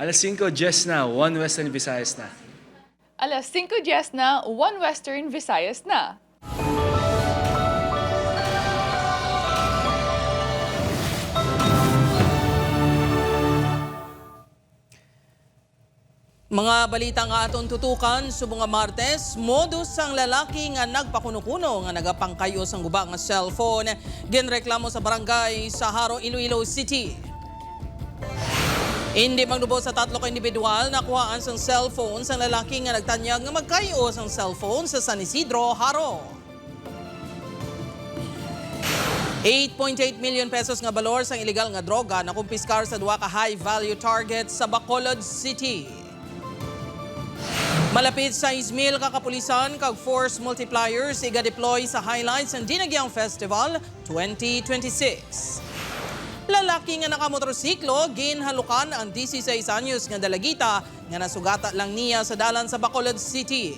5:10 na, 1 Western Visayas na. 5:10 na, 1 Western Visayas na. Mga balita nga atong tutukan subong nga Martes, modus sang lalaki nga nagpakuno-kuno nga nagapangkayo sang guba nga cellphone ginreklamo sa barangay sa Haro, Iloilo City. Hindi magnubo sa 3 ka individual nakuhaan sang cellphone sang lalaki nga nagtanyag nga magkayo sang cellphone sa San Isidro, Haro. 8.8 million pesos nga balor sang illegal nga droga na kumpiskar sa duwa ka high value target sa Bacolod City. Malapit sa 6,000 kakapulisan kag force multipliers iga-deploy sa highlights ng Dinagyang Festival 2026. Lalaki nga nakamotorsiklo ginhalukan ang 16 anyos nga dalagita nga nasugata lang niya sa dalan sa Bacolod City.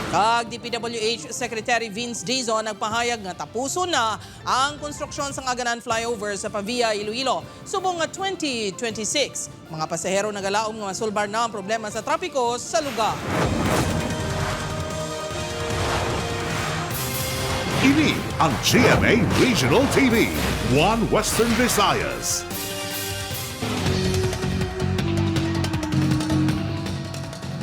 Kag DPWH Secretary Vince Dizon nagpahayag nga tapuson na ang konstruksyon sa Aganan Flyover sa Pavia, Iloilo subong nga 2026. Mga pasahero nagalaom nga masulbar na ang problema sa trapiko sa lugar. Ini ang GMA Regional TV, 1 Western Visayas.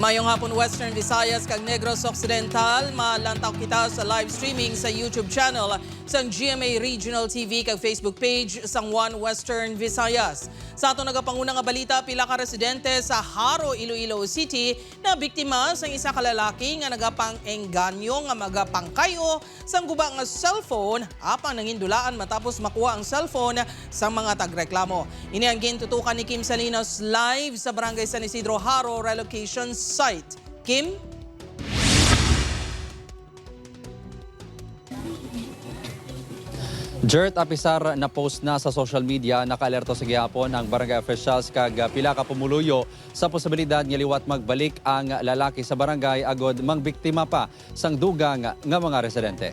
Mayong hapon Western Visayas kag Negros Occidental, malantaw kita sa live streaming sa YouTube channel sang GMA Regional TV kag Facebook page sang 1 Western Visayas. Sa ato nagapanguna nga balita, pila ka residente sa Haro, Iloilo City na biktima sang isa ka lalaki nga nagapang-engganyo nga magapangkayo sang guba nga cellphone apan nangindulaan matapos makuha ang cellphone sa mga tagreklamo. Ini ang gintutukan ni Kim Salinas live sa Barangay San Isidro, Haro relocation site. Kim? Jert, apisar na post na sa social media, nakaalerto sa gihapon ang barangay officials kag pila ka pumuluyo sa posibilidad nga liwat magbalik ang lalaki sa barangay agod mangbiktima pa sang dugang nga mga residente.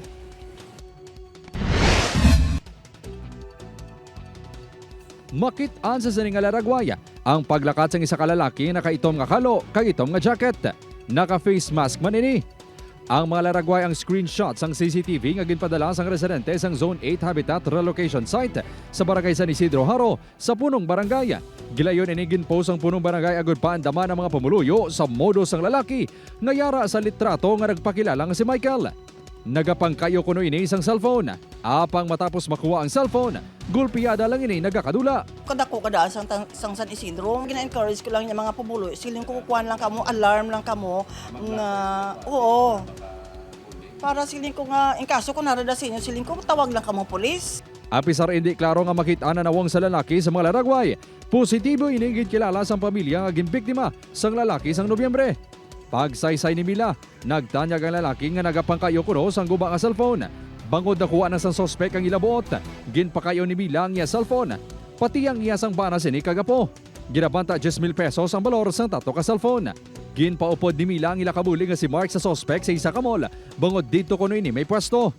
Makit-an sa sining nga laragwaya ang paglakat sang isa ka lalaki nakaitom nga kalo kag itom nga jacket. Naka-face mask man ini. Ang mga laragway ang screenshot sang CCTV nga ginpadala sang residente sang Zone 8 Habitat Relocation Site sa Barangay San Isidro, Haro sa punong barangay. Gilayon ini ginpost ang punong barangay agod paandaman ang mga pumuluyo sa modus sang lalaki nga yara sa litrato nga nagpakilala nga si Michael. Nagapangkayo kuno ini isang cellphone. Apang matapos makuha ang cellphone, gulpiyada lang ini nagakadula. Kadako kadaan sang San Isidro. Gina-encourage ko lang yung mga pumulo. Siling kukukuhan lang kamo, alarm lang kamo na oo. Para siling ko nga, in kaso ko narada sa inyo, siling ko tawag lang kamo polis. Apisar hindi klaro nga makita na nawang sa lalaki sa mga laragway. Positibo iningit kilala sang pamilya nga ginbiktima sang lalaki sang Nobyembre. Pagsaysay ni Mila, nagtanyag ang lalaki nga nagapangkayo kuno sang guba nga cellphone. Bangod nakuha na sang sospek ang ilabuot, ginpakayo ni Mila ang iya cellphone. Pati ang iya sang bana sini kagapo. Ginabanta 10,000 pesos ang balor sang tato ka cellphone. Ginpaupod ni Mila ang ilakabuli nga si Mark sa sospek sa isa ka mall. Bangod dito kuno ini may pwesto.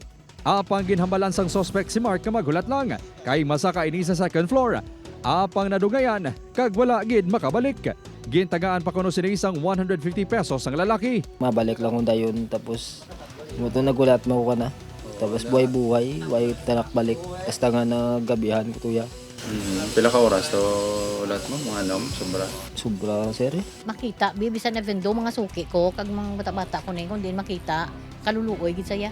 Apang ginhambalan sang sospek si Mark nga magulat lang kay masaka ini sa second floor. Apang nadugayan kag wala gid makabalik. Gintagaan pa kuno sini isang 150 pesos ang lalaki. Mabalik lang kung dayon tapos muto nagulat mo ko na. Tapos buhay-buhay, way tanak balik. Basta nga nagabihan ko tuya. Pila ka oras to lahat mo mga anom sobra. Sobra sir. Makita bibisan na vendo mga suki ko kag mga bata-bata ko ning kundi makita kaluluoy gid saya.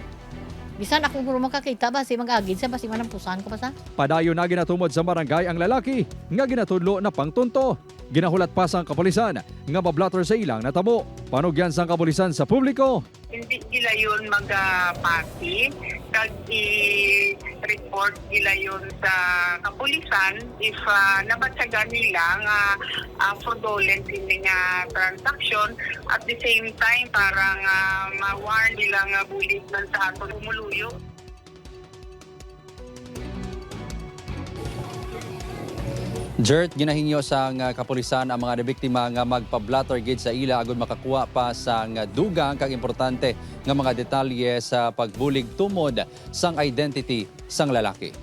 Bisan ako puro makakita basi mag-agid sa basi manampusan ko pa sa. Padayon na ginatumod sa barangay ang lalaki nga ginatudlo na pangtunto. Ginahulat pa sang kapulisan nga mablatter sa ilang natabo. Panugyan sang kapulisan sa publiko. Hindi nila yun mag-party, kag i-report nila yun sa kapulisan if nabatsagan nila nga fraudulent din nga transaction. At the same time, parang ma-warn nila nga bulit man sa ato umuluyo. Jert, ginahingyo sang kapulisan ang mga nabiktima nga magpa-blatter gid sa ila agud makakuha pa sang dugang kag importante nga mga detalye sa pagbulig tumod sang identity sang lalaki.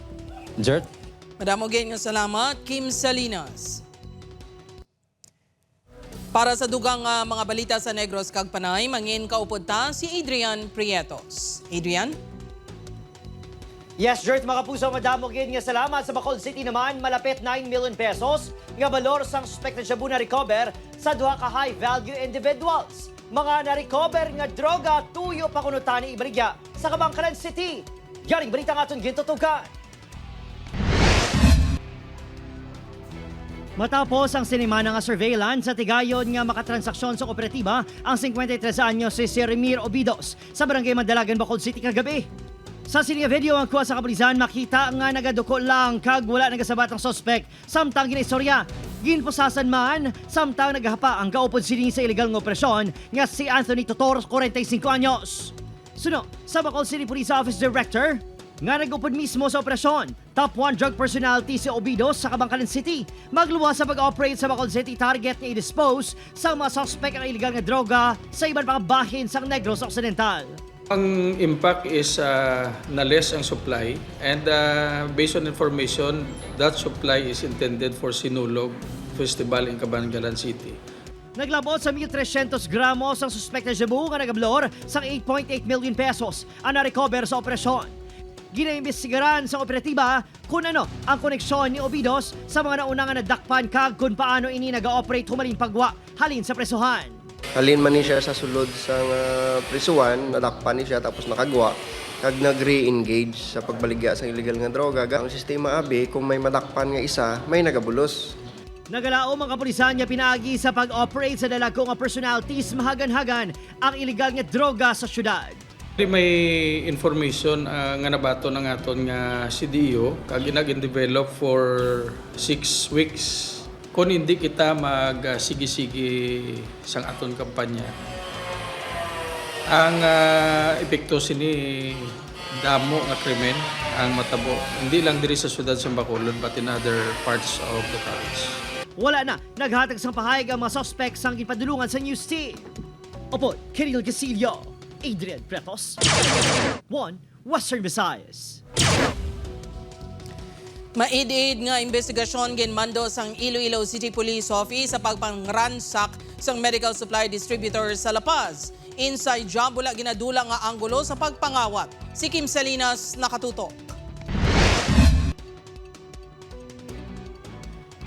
Jert? Madamo gayud nga salamat, Kim Salinas. Para sa dugang mga balita sa Negros kag Panay, mangin kaupod ta si Adrian Prietos. Adrian? Yes, Jert, mga kapuso, madamo gid nga salamat sa Bacolod City naman, malapit 9 million pesos nga balor sang suspect na Shabu na recover sa duha ka high-value individuals. Mga na-recover nga droga tuyo pa kuno tani ibaligya sa Kabangkalan City. Yaring balita nga aton gintutugan. Matapos ang sinimana nga surveillance sa tigayon nga makatransaksyon sa kooperatiba ang 53 anyos si Remir Obidos sa Barangay Mandalagan, Bacolod City kagabi. Sa sininga video ang kuha sa kapulisan, makita nga nagaduko lang kag wala nagasabat ang suspect samtang ginaistorya. Ginpusasan man samtang naghapa ang kaupod sini sa illegal nga operasyon nga si Anthony Totor, 45 anyos. Suno sa Bacolod City Police Office Director nga nagupod mismo sa operasyon. Top 1 drug personality si Obidos sa Kabangkalan City. Magluwas sa pag-operate sa Bacolod City, target nga i-dispose sa mga suspect ang illegal nga droga sa iban pang bahin sa Negros Occidental. Ang impact is na-less ang supply and based on information, that supply is intended for Sinulog Festival in Cabangalan City. Naglabot sa 1,300 gramos ang suspect na Shabu nga nagablor sa 8.8 million pesos ang na-recover sa operasyon. Ginaimbestigaran sa operatiba kung ano ang koneksyon ni Obidos sa mga naunang nadakpan kag kung paano ini nag-operate humalin pagwa halin sa presuhan. Halin man ni siya sa sulod sa prisuan, nadakpan ni siya tapos nakagwa, kag nag-re-engage sa pagbaligya sa illegal nga droga. Ang sistema abi, kung may madakpan nga isa, may nagabulos. Nagalaom ang kapulisan niya pinaagi sa pag-operate sa dalagko nga personalities mahagan-hagan ang illegal nga droga sa syudad. May information nga nabato ng aton nga CDO, kag nag-develop for 6 weeks. Kung hindi kita mag-sige-sige sa aton kampanya, ang epekto sini damo nga krimen ang matabo. Hindi lang diri sa syudad sa Bacolod but in other parts of the province. Wala na naghatag sang pahayag ang mga suspects ang gipadulungan sa news team. Opo, Kiril Casillo, Adrian Prietos, 1 Western Visayas. Maid-aid nga investigasyon ginmando sang Iloilo City Police Office sa pagpangransak sang medical supply distributor sa La Paz. Inside job wala ginadula nga anggulo sa pagpangawat. Si Kim Salinas nakatutok.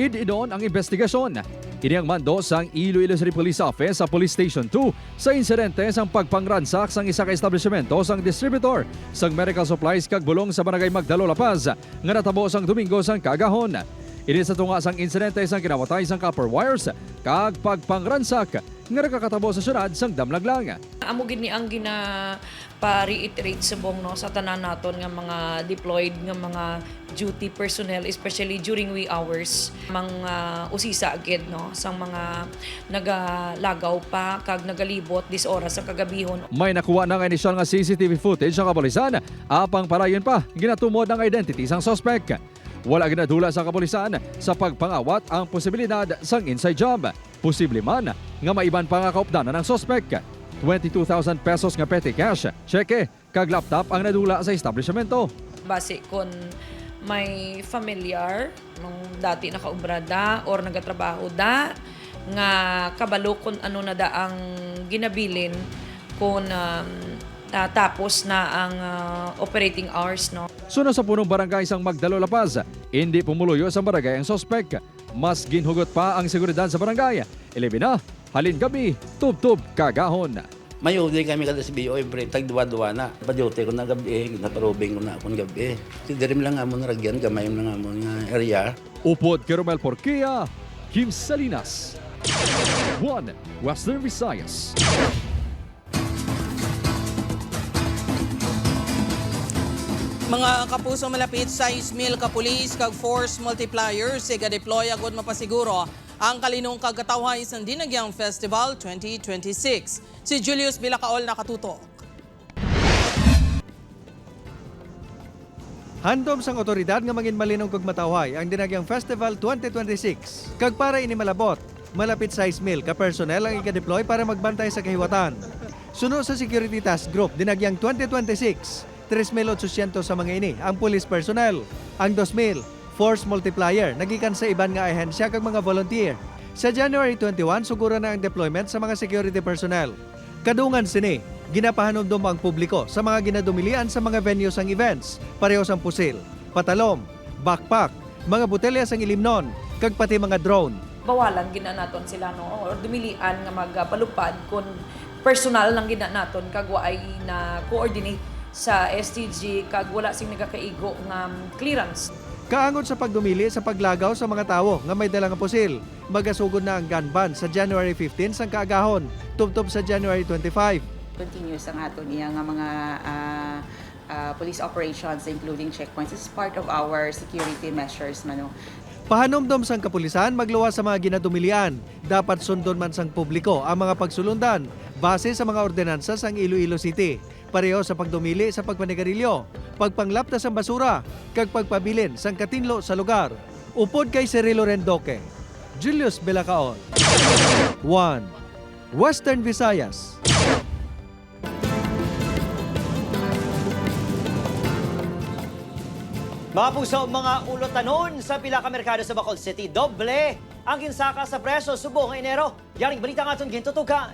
Idon ang investigasyon. Ini ang mando sang Iloilo City Police Office sa Police Station 2 sa insidente sang pagpangransak sang isa ka establishmento sang distributor sang medical supplies kag bulong sa Barangay Magdalo, La Paz nga natabo sang Domingo sang kagahon. Ini sa tunga sang insidente sang kinawatay sang copper wires kag pagpangransak nga nakakatabo sa syudad sang Damlaglang. Amo gid ni ang pa-reiterate sa bong no sa tanan naton nga mga deployed nga mga duty personnel especially during wee hours mga usisa gid no sang mga nagalagaw pa kag nagalibot dis oras sa kagabihon. May nakuha na nga inisyal nga CCTV footage sa kapulisan apang parayon pa ginatumod ang identity sang suspect. Wala ginadula sa kapulisan sa pagpangawat ang posibilidad sang inside job. Posible man nga maiban pa nga kaupdanan ng suspect. 22,000 pesos nga petty cash, cheque, kag laptop ang nadula sa establishmento. Base kon may familiar nung dati nakaubrada or nagatrabaho da nga kabalo kon ano na da ang ginabilin kon tapos na ang operating hours no. Suno sa punong barangay sang Magdalo, La Paz, hindi pumuluyo sa barangay ang suspect. Mas ginhugot pa ang seguridad sa barangay. Ilibin na, halin gabi, tub-tub kagahon. May uli kami kada sa BO, tag-duwa-duwa na. Paduti ko na gabi, naparubing ko na akong gabi. Sidirim lang amon ragyan, gamay lang amon nga area. Upod kay Romel Porquia, Kim Salinas, 1 Western Visayas. Mga kapuso malapit sa 6,000 ka pulis kag force multipliers siga deploy agud mapasiguro ang kalinong kagatawhay sa Dinagyang Festival 2026. Si Julius Bilacaol nakatutok. Handom sang otoridad nga mangin malinong kag matawhay ang Dinagyang Festival 2026. Kag para ini malabot, malapit sa 6,000 ka personnel ang ika-deploy para magbantay sa kahiwatan. Suno sa Security Task Group Dinagyang 2026. 3,800 sa mga ini ang police personnel. Ang 2,000, force multiplier, nagikan sa iban nga ahensya kag mga volunteer. Sa January 21, sugura na ang deployment sa mga security personnel. Kadungan sini, ginapahanumdum ang publiko sa mga ginadumilian sa mga venues ang events, parehos ang pusil, patalom, backpack, mga botelya sang ilimnon, kag pati mga drone. Bawalan gina naton sila no or dumilian nga magpalupad kung personal lang gina naton kag waay na coordinate sa STG kag wala sing nagakaigo nga clearance. Kaangon sa pagdumili sa paglagaw sa mga tawo nga may dalang pusil, magasugod na ang gun ban sa January 15 sang kaagahon, tubtob sa January 25. Continuous ang aton niya nga mga police operations including checkpoints. It's part of our security measures mano. Pahanumdom sang kapulisan magluwas sa mga ginadumilian. Dapat sundon man sang publiko ang mga pagsulundan base sa mga ordinansa sang Iloilo City. Pareho sa pagdumili sa pagpanigarilyo, pagpanglaptas sang basura, kag pagpabilin sang katinlo sa lugar. Upod kay Cirilo Rendoque, Julius Belacaon. 1. Western Visayas. Mga puso, mga ulotanon sa pila ka merkado sa Bacolod City, doble ang ginsaka sa presyo subong Enero. Yaring balita nga itong gintutukan.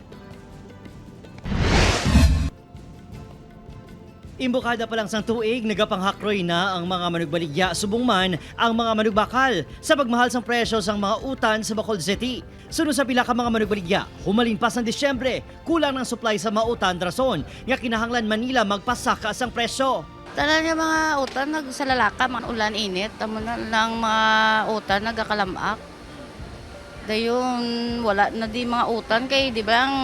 Imbukada pa lang sang tuig, nagapanghakroy na ang mga manugbaligya subong man ang mga manugbakal sa pagmahal sang presyo sang mga utan sa Bacolod City. Sunod sa pila ka mga manugbaligya, humalin pa sang Disyembre, kulang ng supply sa mga utan rason nga kinahanglan Manila magpasaka sang presyo. Talaga mga utan nagsalalaka, mga ulan init, tamo na lang mga utan nagakalamak. Dayon wala na di mga utan kay di ba ang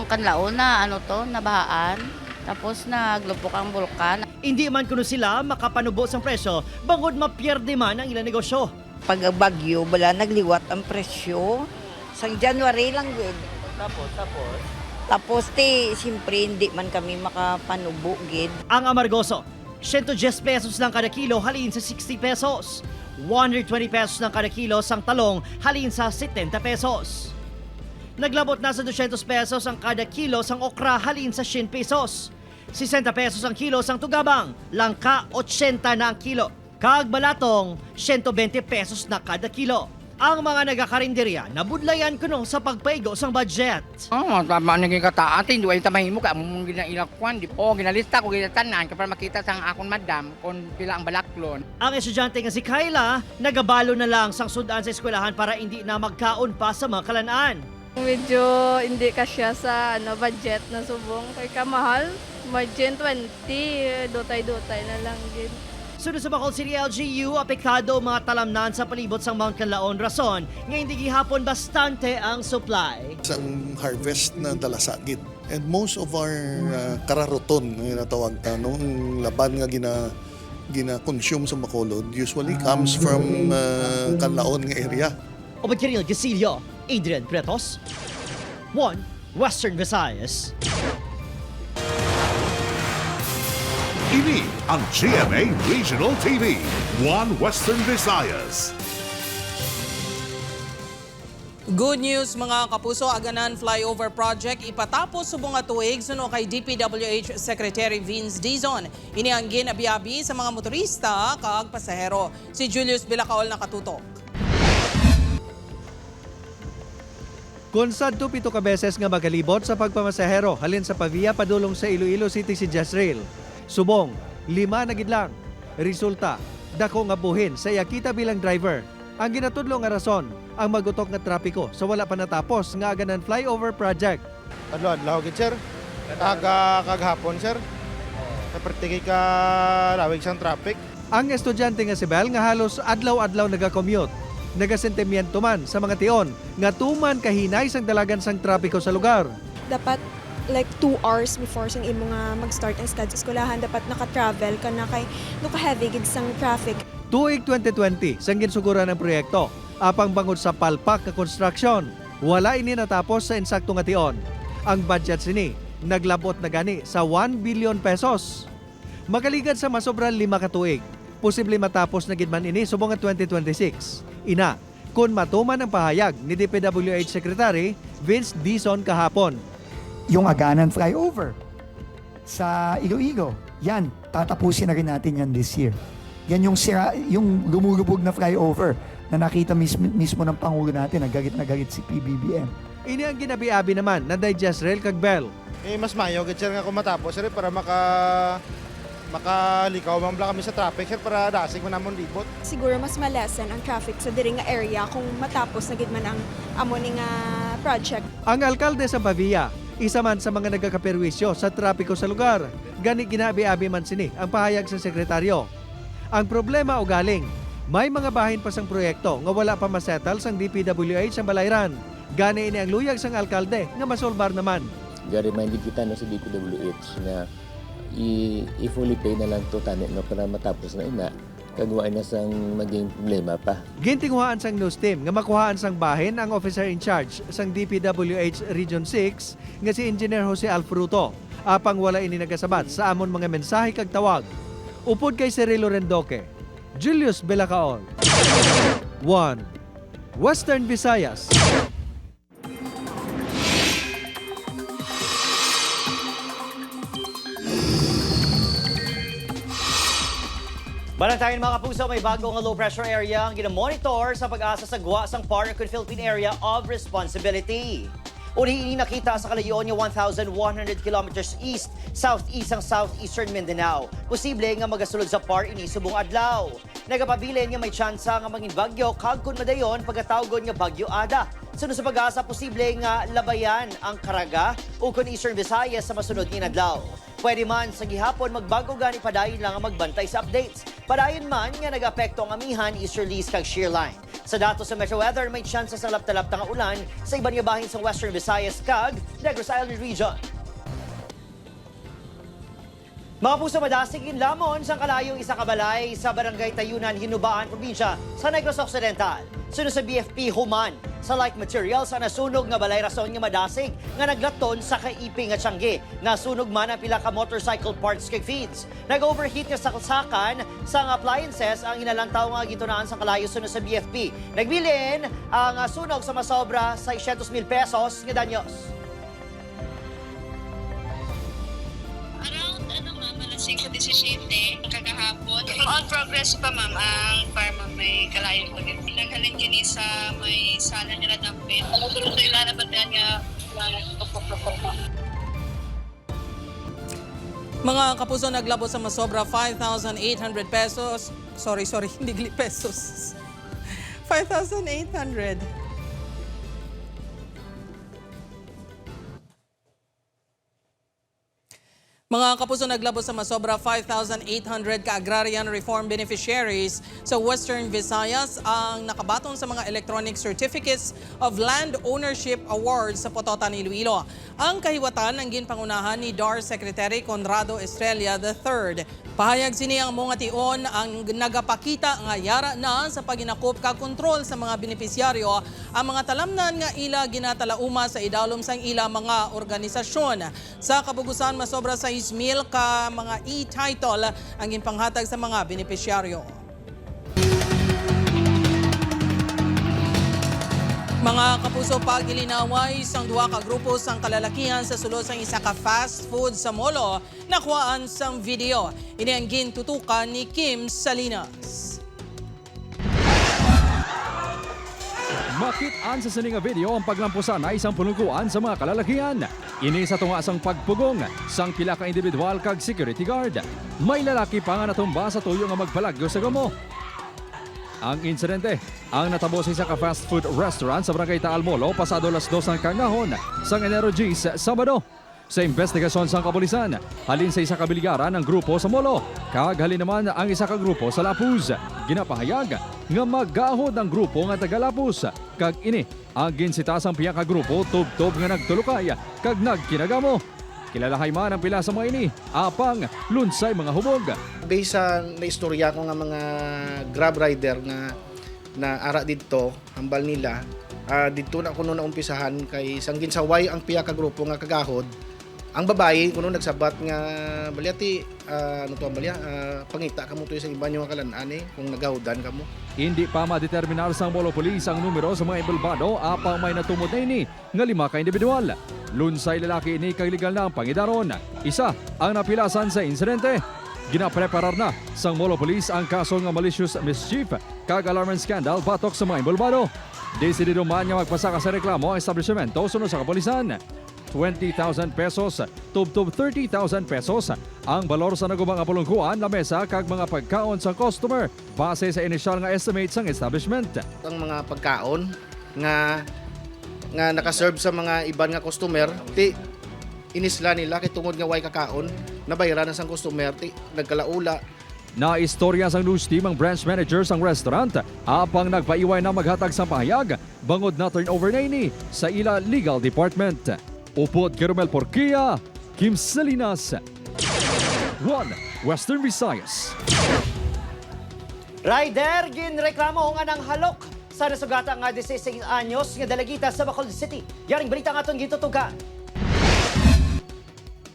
kanlaon na nabahaan. Tapos naglupok ang bulkan. Hindi man kuno sila makapanubo sang presyo, bangod mapierde man ang ilang negosyo. Pag bagyo, wala nagliwat ang presyo. Sang January lang good. Tapos siyempre hindi man kami makapanubo gid. Ang amargoso, 110 pesos lang kada kilo halin sa 60 pesos. 120 pesos lang kada kilo sang talong halin sa 70 pesos. Naglabot na sa 200 pesos ang kada kilo sang okra halin sa 100 pesos. 60 pesos ang kilo sang tugabang, langka 80 na ang kilo. Kag balatong 120 pesos na kada kilo. Ang mga nagakarinderya nabudlayan kuno sa pagpaigo sang budget. Tama naging kataatin, duway tamahimo ka mong ginailakuan. Ginalista ko ginatanan para makita sang akon madam kung pila ang balaklon. Ang estudyante nga si Kyla, nagabalo na lang sang sudan sa eskwelahan para hindi na magkaon pa sa mga kalanaan. Medyo hindi kasya sa budget na subong kay kamahal. Margin 20, dutay-dutay na lang din. Sunod sa Bacolod City LGU, apektado mga talamnan sa palibot sang Mount Canlaon rason nga hindi gihapon bastante ang supply. Sang harvest na dalasagit. And most of our kararoton nga natawag ta nung laban nga gina-consume sa Bacolod usually comes from Canlaon nga area. Obad Kiril Gasilio, Adrian Pretos, 1 Western Visayas. Ini ang GMA Regional TV, 1 Western Visayas. Good news mga kapuso, Aganan Flyover Project ipatapos subong nga tuig suno kay DPWH Secretary Vince Dizon. Ini ang ginabiabi sa mga motorista kag pasahero. Si Julius Belacaol nakatutok. Konsad to 7 ka beses nga magalibot sa pagpamasahero halin sa Pavia padulong sa Iloilo City si Jezreel. Subong, 5 na gid lang. Resulta, dako nga buhin sa yakita bilang driver. Ang ginatudlo nga rason, ang magutok nga trapiko sa wala pa natapos nga Aganan Flyover Project. Adlaw gid sir. Kaghapon sir. Kaperti ka lawig sang traffic. Ang estudyante nga si Bel nga halos adlaw-adlaw naga-commute. Nagasentimiento man sa mga tion nga tuman kahinay sang dalagan sang trapiko sa lugar. Dapat like 2 hours before sang imo nga mag-start ang schedule sa eskwelahan dapat naka-travel ka na kay heavy gid sang traffic. Tuig 2020 sang ginsuguran ang proyekto apang bangod sa palpak nga construction. Wala ini natapos sa insakto nga tion. Ang budget sini naglabot na gani sa 1 billion pesos. Makaligad sa masobra 5 ka tuig. Posible matapos na gid man ini subong nga 2026. Ina, kung matuman ang pahayag ni DPWH Secretary Vince Dizon kahapon. Yung Aganan Flyover sa Iloilo, yan, tatapusin na rin natin yan this year. Yan yung lumulubog na flyover na nakita mismo ng Pangulo natin na galit si PBBM. Ini ang ginabi-abi naman na Digest Rail kag Bell. Mas mayo gid sir nga kung matapos sir para makalikaw man kami sa traffic sir para dasig man namon libot. Siguro mas malesen ang traffic sa diri nga area kung matapos na gid man ang amo ning project. Ang alkalde sa Pavia, isa man sa mga nagkakaperwisyo sa trapiko sa lugar. Gani ginabi-abi man sini ang pahayag sa sekretaryo. Ang problema o galing, may mga bahin pa sang proyekto nga wala pa masettle sang DPWH sa Balayran. Gani ini ang luyag sang alkalde nga masolbar naman. Ga-remind kita no sa DPWH na i-fully pay na lang to tani no para matapos na ina kagawa na sang maging problema pa. Gintinguhaan sang news team nga makuhaan sang bahin ang officer in charge sang DPWH Region 6 nga si Engineer Jose Alfruto. Apang wala ini nagasabat sa amon mga mensahe kag tawag. Upod kay Cirilo Rendoque, Julius Belacaon. 1. Western Visayas. Balantayan mga kapuso, may bagong low pressure area ang ginamonitor sa pag-asa sa GWA sang Paracon Philippine Area of Responsibility. Uni nakita sa kalayuan niya 1,100 kilometers east, southeast ang southeastern Mindanao. Posible nga magasulod sa PAR ini subong adlaw. Nagapabilin nga may tsansa nga mangin bagyo kag kun madayon pagkatawgon nga bagyo Ada. Sunod sa pag-asa, posible nga labayan ang Caraga o kun Eastern Visayas sa masunod nga adlaw. Pwede man sa gihapon magbago gani padayon lang ang magbantay sa updates. Padayon man nga nag-apekto ang amihan, easterlies kag shear line. Sa datos sa Metro Weather, may chance sa lapta-lapta nga ulan sa iban nga bahin sa Western Visayas kag Negros Island Region. Mga puso, madasigin lamon sa kalayong isa kabalay sa Barangay Tayunan, Hinubaan, probinsya sa Negros Occidental. Sunod sa BFP Human, sa like materials ang nasunog nga balay rason nga madasig nga naglaton sa kaiping nga tiyangge. Nasunog man ang pila ka motorcycle parts kag feeds. Nag-overheat nga saksakan sa appliances ang inalantaw nga gitunaan sa kalayo sunod sa BFP. Nagbilin ang sunog sa masobra 600,000 pesos nga danyos. Around 17 kagahapon. On progress pa ma'am ang farm may kalayong pagit. Naghalin kini sa may sala nila dampit. Sunod sa ilana ba nga Mga kapuso, naglabo sa masobra 5,800 pesos. Sorry, hindi pesos. 5,800. Mga kapuso, naglabo sa masobra 5,800 ka-agrarian reform beneficiaries sa Western Visayas ang nakabaton sa mga electronic certificates of land ownership awards sa Pototan, Iloilo. Ang kahiwatan ang ginpangunahan ni DAR Secretary Conrado Estrella III. Pahayag sini ang mga tion ang nagapakita nga yara na sa paginakop ka kontrol sa mga benepisyaryo ang mga talamnan nga ila ginatalauma sa idalom sang ila mga organisasyon. Sa kabugusan, masobra sa 6,000 ka mga e-title ang ginpanghatag sa mga benepisyaryo. Mga kapuso, pagilinaway sang duha ka grupo sang kalalakihan sa sulod sang isa ka fast food sa Molo, nakuhaan sang video. Ini ang gintutukan ni Kim Salinas. Makit-an sa sining video ang paglampusan na isang punungkuan sa mga kalalakihan. Ini sa tunga sang pagpugong sang pila ka individual kag security guard. May lalaki pa nga natumba sa tuyo nga magpalagyo sa gamo. Ang insidente ang natabo sa isa ka fast food restaurant sa Barangay Taal Molo pasado alas 2 ng kangahon sang Enero 10, Sabado. Sa investigasyon sa kapulisan, halin sa isa ka biligaran ang grupo sa Molo. Kag halin naman ang isa ka grupo sa Lapuz. Ginapahayag nga maggahod ang grupo nga taga Lapuz. Kag ini ang ginsita sang piya ka grupo tub-tub nga nagtulukay kag nagkinagamo. Kilalahay man ang pila sa mga ini, apang lunsay mga hubog. Based sa naistorya ko nga mga grab rider na ara dito, hambal nila, dito na kuno na umpisahan kay sanggin saway ang piya ka grupo nga kagahod. Ang babae kuno nagsabat nga balyati pangita kamo to sa iba nyo kalan-ani kung nagahudan kamo. Hindi pa madeterminar sang Molo Police ang numero sa mga ibalbado apang may natumod na ini nga 5 ka individual. Lunsay lalaki ini kag legal na ang pangidaron. Isa ang napilasan sa insidente. Ginapreparar na sang Molo Police ang kaso nga malicious mischief kag alarm scandal batok sa mga involvado. Desidido man nga magpasaka sa reklamo ang establishmento sunod sa kapulisan. 20,000 pesos, tub-tub 30,000 pesos ang balor sa nagubang apulungkuan na mesa kag mga pagkaon sa customer base sa initial nga estimate sang establishment. Ang mga pagkaon nga nakaserve sa mga iban nga customer, inisla nila kay tungod nga way kakaon, nabayaran na sang customer, nagkalaula. Naistorya sang news team ang branch manager sang restaurant apang nagpaiway na maghatag sang pahayag bangod na turnover na ini sa ila legal department. Upod Kerumel Porquia, Kim Salinas, 1 Western Visayas. Rider ginreklamo nga ng halok sa nasugata nga 16 anyos nga dalagita sa Bacolod City. Yaring balita nga itong gitutugan.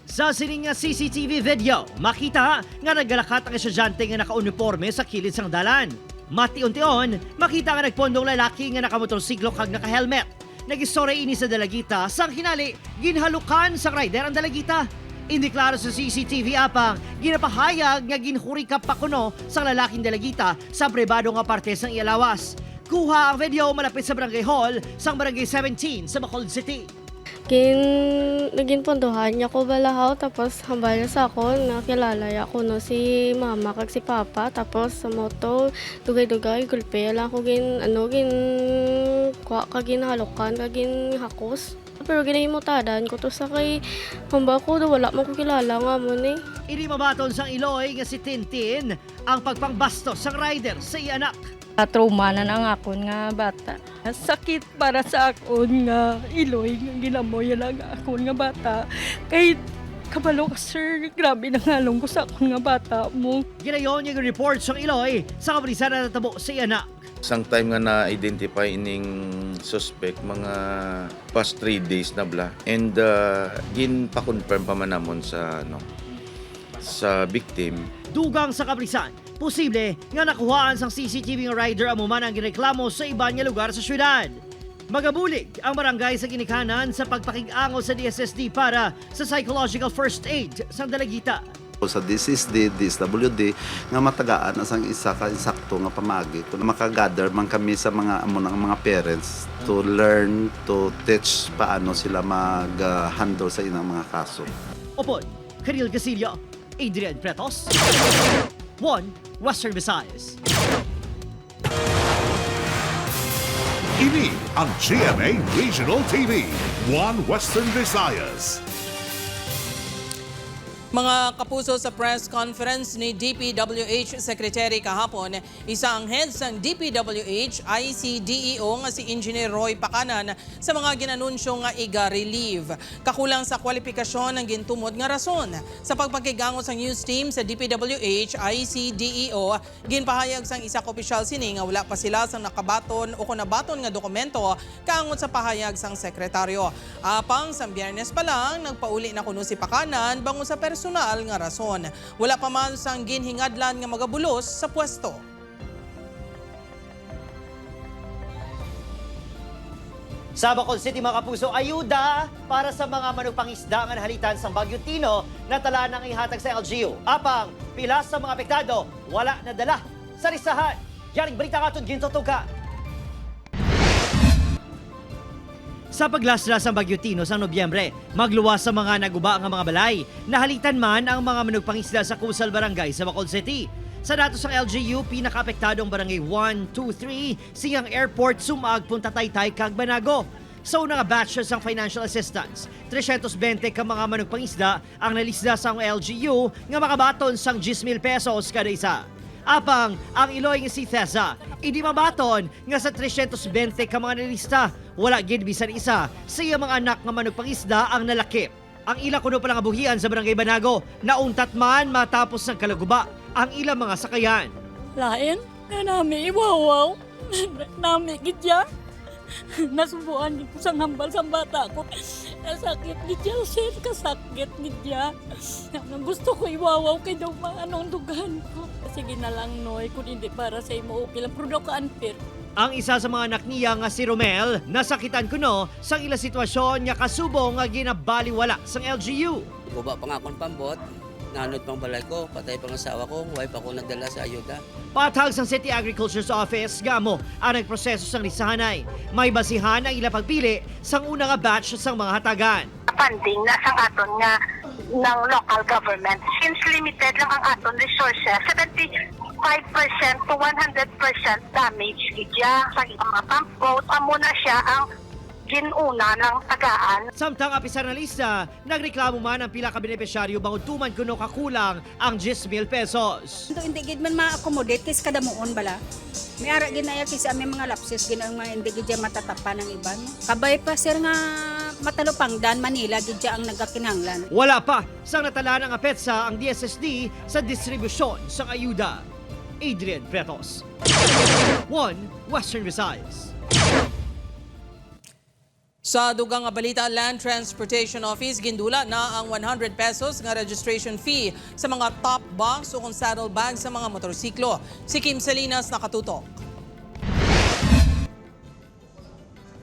Sa sining nga CCTV video, makita nga naggalakat ang estudyante nga naka-uniforme sa kilid sang dalan. Mati-untion, makita nga nagpondong lalaki nga nakamotorsiklo kag naka-helmet. Nag-istorya ini sa dalagita sang hinali ginhalukan sang rider ang dalagita. Hindi klaro sa CCTV apang ginapahayag nga ginhurikap pa kuno sang lalaking dalagita sa pribado nga parte sang ialawas. Kuha ang video malapit sa Barangay Hall sang Barangay 17 sa Bacolod City. Naging pondohan niya ko balahaw tapos hambal niya sa ako nakilala ko no si mama kag si papa tapos sa moto dugay-dugay gulpe lang ko kagin halukan kagin hakos pero ginahimutadan ko to sa kay hamba ko wala man ko kilala nga mo ni. Ini mabaton sang Iloy nga si Tintin ang pagpangbastos sang rider sa ianak. Trauma na ang akon nga bata. Sakit para sa akon nga Iloy nga ginamoy lang akon nga bata. Kay kabalo ka sir, grabe na ngalong ko sa akon nga bata mo. Ginayon yung report sa Iloy sa kapulisan na natabo sa ianak. Isang time nga na-identify ining suspect mga past 3 days na bla and gin-pa-confirm pa man namon sa sa victim. Dugang sa kapulisan, posible nga nakuhaan sang CCTV nga rider amo man ang gireklamo sa iban nga lugar sa syudad. Magabulig ang barangay sa ginikanan sa pagpakig-ango sa DSSD para sa psychological first aid sa dalagita. Sa DSSD, DSWD, nga matagaan asang isa ka insakto nga pamagi. Kung makagather man kami sa mga mga parents to learn, to teach paano sila mag-handle sa inang mga kaso. Opod, Karil Gasilio, Adrian Pretos, 1 Western Visayas. Ini ang GMA Regional TV, 1 Western Visayas. Mga kapuso, sa press conference ni DPWH Secretary kahapon, isa ang heads ng DPWH ICDEO nga si Engineer Roy Pacanan sa mga ginanunsyo nga iga-relieve. Kakulang sa kwalifikasyon ng gintumod nga rason. Sa pagpagkigango sa news team sa DPWH ICDEO, ginpahayag sang isa ka opisyal sini nga wala pa sila sang nakabaton o kunabaton nga dokumento kaangot sa pahayag sang sekretaryo. Apang sa Biyernes pa lang, nagpauli na kuno si Pacanan bango sa personal nga rason. Wala pa man sang ginhingadlan nga magabulos sa pwesto. Sa Bacolod City mga kapuso, ayuda para sa mga manugpangisda nga nahalitan sa Bagyo Tino na tala ng ihatag sa LGU. Apang pila sa mga apektado wala nadala sa listahan. Yaring balita katon gintutuga. Sa paglaslas ng Bagyo Tino sa Nobyembre, magluwas sa mga naguba nga mga balay. Nahalitan man ang mga manugpangisda sa Kusal Barangay sa Bacolod City. Sa datos ng LGU, pinakaapektadong barangay 1, 2, 3, Siyang Airport, Sumag, Punta Taytay, kag Banago. Sa unang batches ng financial assistance, 320 ka mga manugpangisda ang nalisda sa LGU nga makabaton sang 10,000 pesos kada isa. Apang ang Iloy nga si Thesa, hindi mabaton nga sa 320 ka mga nalista, wala gid bisan isa sa iya mga anak nga manugpangisda ang nalakip. Ang ila kuno palang abuhian sa Barangay Banago, nauntat man matapos ng kalaguba ang ilang mga sakayan. Lain, na nami iwawaw, nami gidya. Nasubuan ko sa hambal sa bata ko. Sakit gidya, sir, kasakit gidya. Gusto ko iwawaw kay daw anong dugan ko. Sige na lang, Noy, kung hindi para sa imo, okay lang. Pero ka unfair. Ang isa sa mga anak niya nga si Romel, nasakitan kuno sa ilang sitwasyon nga kasubong nga ginabaliwala sa LGU. Guba pa nga akong pambot, nanod pang balay ko, patay pang asawa ko, huwag pa ko nagdala sa ayuda. Patag sa City Agriculture's Office, gamo ang nagproseso sang lisahanay. May basihan ang ilang pagpili sang unang batch sang mga hatagan. Funding na sang aton nga ng local government. Since limited lang ang aton resources, 75% to 100% damage gidya sa mga pump boat. Amo na siya ang ginuna ng tagaan. Samtang apisar na lista, nagreklamo man ang pila ka benepisyaryo bangod tuman kuno kakulang ang 10,000 pesos. Hindi gid man ma-accommodate kis kada muon bala. May ara ginaya kis aming mga lapses ginang mga hindi gid matatapan ng iban. Kabay pa sir nga Matalupangdan, Manila gid ang nagakinahanglan. Wala pa sang natala ng apetsa ang DSSD sa distribusyon sa ayuda. Adrian Pretos, 1 Western Visayas. Sa dugang nga balita, Land Transportation Office gindula na ang 100 pesos nga registration fee sa mga top box o saddle bag sa mga motorsiklo. Si Kim Salinas nakatutok.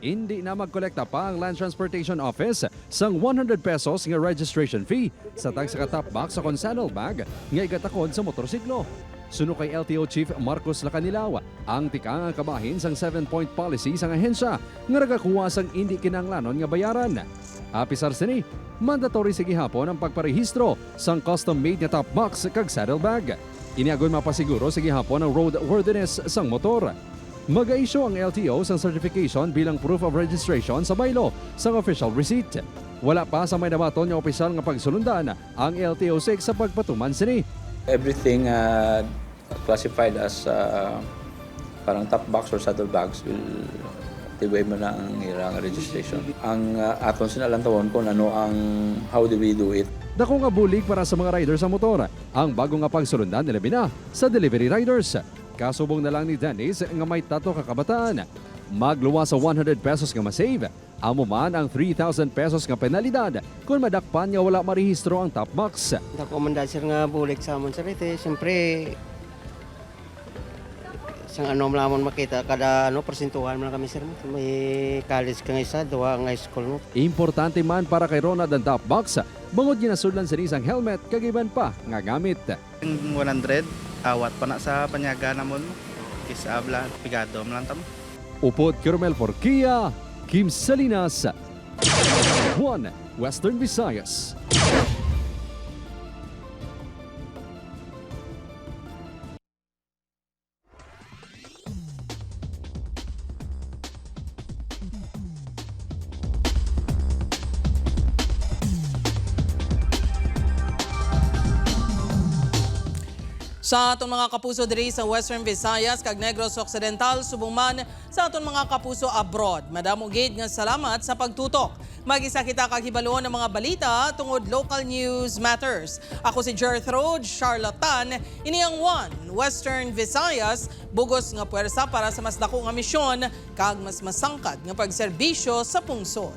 Hindi na magkolekta pa ang Land Transportation Office sang 100 pesos nga registration fee sa tag sa top box o saddle bag nga igatakod sa motorsiklo. Suno kay LTO Chief Marcos Lacanilaw, ang tikang ang kabahin sang 7-point policy sang ahensya nga nagakuha sang hindi kinahanglanon nga bayaran. Apisar sini, mandatory sige hapon ang pagparehistro sang custom-made nga top box kag saddle bag. Iniagon mapasiguro sige hapon ang roadworthiness sang motor. Mag-a-issue ang LTO sang certification bilang proof of registration sa baylo sang official receipt. Wala pa sa may nabaton nga opisyal nga pagsulundan ang LTO 6 sa pagpatuman sini. Everything classified as parang top box or saddle bags will tibay mo na ang ilang registration. Ang aton sinalantawan kung ano ang how do we do it. Dako nga bulig para sa mga riders sa motor ang bago nga pagsulundan nila bina sa delivery riders. Kasubong na lang ni Dennis nga may tato kakabataan. Magluwa sa 100 pesos nga masave. Amo man ang 3,000 pesos nga penalidad kung madakpan nga wala marehistro ang top box. Dako man dahil sir nga bulig sa amon sir ite, siyempre sang ano lamon makita kada persentuhan man kami sir. May college ka nga isa, duwa nga school mo. Importante man para kay Ronald ang top box. Bangod ginasudlan sa isang helmet kagiban pa nga gamit. 100 awat pa na sa panyaga namon mo. Kisa abla pigado man tam. Upod Kirmel Porquia, Kim Salinas, 1 Western Visayas. Sa aton mga kapuso diri sa Western Visayas kag Negros Occidental, subong man sa aton mga kapuso abroad. Madamo gid nga salamat sa pagtutok. Mag-isa kita kag hibaloon ng mga balita tungod local news matters. Ako si Gertrude Charlatan, ini ang 1 Western Visayas, bugos nga puwersa para sa mas dako nga misyon kag mas masangkad nga pagserbisyo sa pungsod.